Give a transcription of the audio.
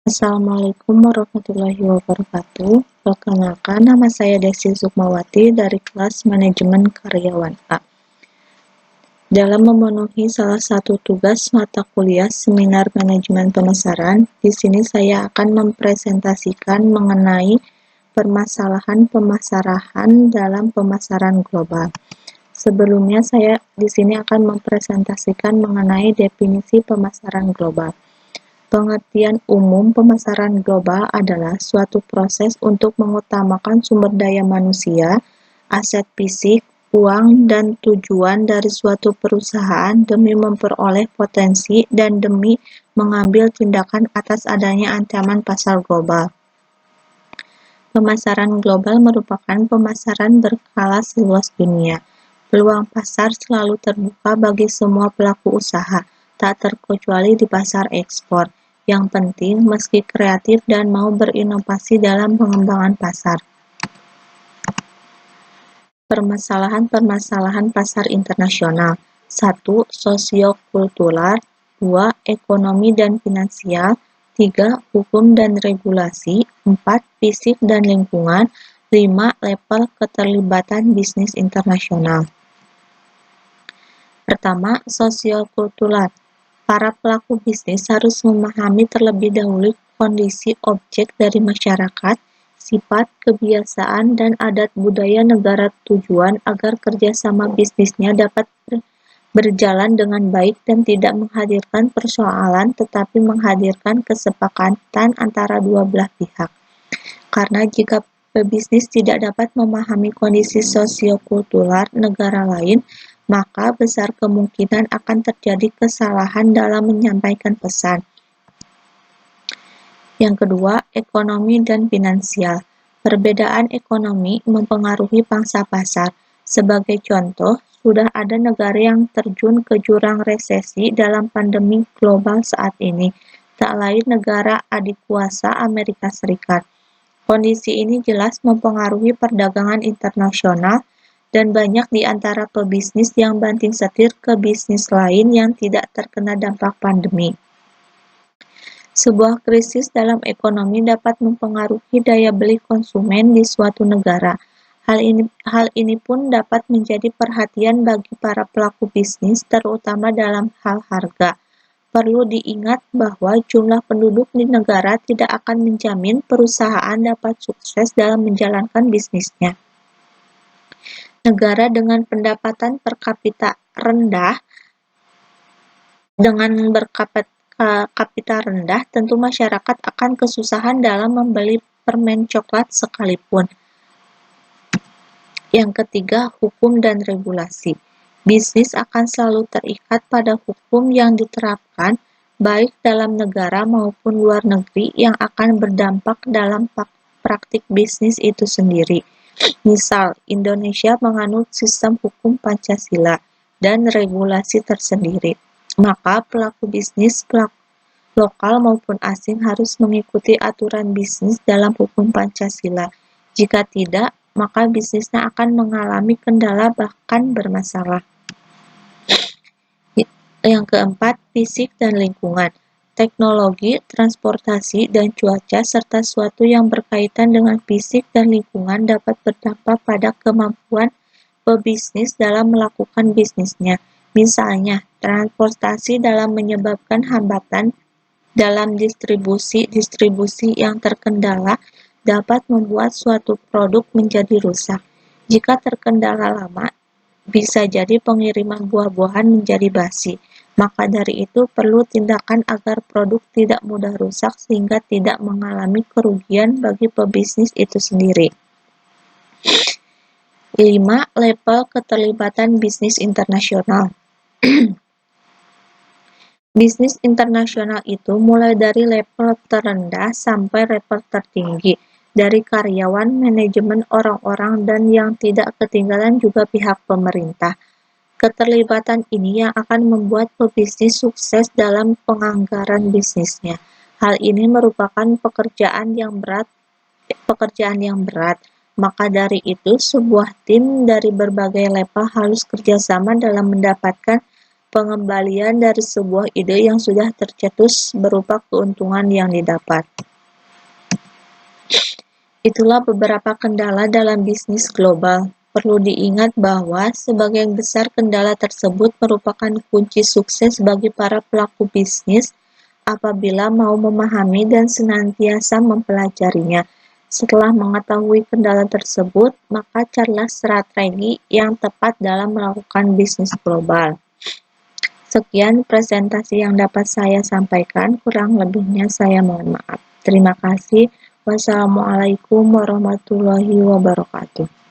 Assalamualaikum warahmatullahi wabarakatuh. Perkenalkan, nama saya Desi Sukmawati dari kelas Manajemen Karyawan A. Dalam memenuhi salah satu tugas mata kuliah Seminar Manajemen Pemasaran, di sini saya akan mempresentasikan mengenai permasalahan pemasaran dalam pemasaran global. Sebelumnya, saya di sini akan mempresentasikan mengenai definisi pemasaran global. Pengertian umum pemasaran global adalah suatu proses untuk mengutamakan sumber daya manusia, aset fisik, uang, dan tujuan dari suatu perusahaan demi memperoleh potensi dan demi mengambil tindakan atas adanya ancaman pasar global. Pemasaran global merupakan pemasaran berskala seluas dunia. Peluang pasar selalu terbuka bagi semua pelaku usaha, tak terkecuali di pasar ekspor. Yang penting, meski kreatif dan mau berinovasi dalam pengembangan pasar. Permasalahan-permasalahan pasar internasional. 1. Sosiokultural. 2. Ekonomi dan finansial. 3. Hukum dan regulasi. 4. Fisik dan lingkungan. 5. Level keterlibatan bisnis internasional. Pertama, sosiokultural. Para pelaku bisnis harus memahami terlebih dahulu kondisi objek dari masyarakat, sifat, kebiasaan, dan adat budaya negara tujuan agar kerjasama bisnisnya dapat berjalan dengan baik dan tidak menghadirkan persoalan tetapi menghadirkan kesepakatan antara dua belah pihak. Karena jika pebisnis tidak dapat memahami kondisi sosiokultural negara lain, maka besar kemungkinan akan terjadi kesalahan dalam menyampaikan pesan. Yang kedua, ekonomi dan finansial. Perbedaan ekonomi mempengaruhi pangsa pasar. Sebagai contoh, sudah ada negara yang terjun ke jurang resesi dalam pandemi global saat ini, tak lain negara adik kuasa Amerika Serikat. Kondisi ini jelas mempengaruhi perdagangan internasional dan banyak di antara pebisnis yang banting setir ke bisnis lain yang tidak terkena dampak pandemi. Sebuah krisis dalam ekonomi dapat mempengaruhi daya beli konsumen di suatu negara. Hal ini pun dapat menjadi perhatian bagi para pelaku bisnis, terutama dalam hal harga. Perlu diingat bahwa jumlah penduduk di negara tidak akan menjamin perusahaan dapat sukses dalam menjalankan bisnisnya. Negara dengan pendapatan per kapita rendah tentu masyarakat akan kesusahan dalam membeli permen coklat sekalipun. Yang ketiga, hukum dan regulasi. Bisnis akan selalu terikat pada hukum yang diterapkan, baik dalam negara maupun luar negeri, yang akan berdampak dalam praktik bisnis itu sendiri. Misal, Indonesia menganut sistem hukum Pancasila dan regulasi tersendiri. Maka pelaku bisnis lokal maupun asing harus mengikuti aturan bisnis dalam hukum Pancasila. Jika tidak, maka bisnisnya akan mengalami kendala bahkan bermasalah. Yang keempat, fisik dan lingkungan. Teknologi, transportasi, dan cuaca serta suatu yang berkaitan dengan fisik dan lingkungan dapat berdampak pada kemampuan pebisnis dalam melakukan bisnisnya. Misalnya, transportasi dalam menyebabkan hambatan dalam distribusi yang terkendala dapat membuat suatu produk menjadi rusak. Jika terkendala lama, bisa jadi pengiriman buah-buahan menjadi basi. Maka dari itu perlu tindakan agar produk tidak mudah rusak sehingga tidak mengalami kerugian bagi pebisnis itu sendiri. 5. Level keterlibatan bisnis internasional. Bisnis internasional itu mulai dari level terendah sampai level tertinggi, dari karyawan, manajemen, orang-orang, dan yang tidak ketinggalan juga pihak pemerintah. Keterlibatan ini yang akan membuat pebisnis sukses dalam penganggaran bisnisnya. Hal ini merupakan pekerjaan yang berat. Maka dari itu, sebuah tim dari berbagai level harus kerjasama dalam mendapatkan pengembalian dari sebuah ide yang sudah tercetus berupa keuntungan yang didapat. Itulah beberapa kendala dalam bisnis global. Perlu diingat bahwa sebagian besar kendala tersebut merupakan kunci sukses bagi para pelaku bisnis apabila mau memahami dan senantiasa mempelajarinya. Setelah mengetahui kendala tersebut, maka carilah strategi yang tepat dalam melakukan bisnis global. Sekian presentasi yang dapat saya sampaikan, kurang lebihnya saya mohon maaf. Terima kasih. Wassalamualaikum warahmatullahi wabarakatuh.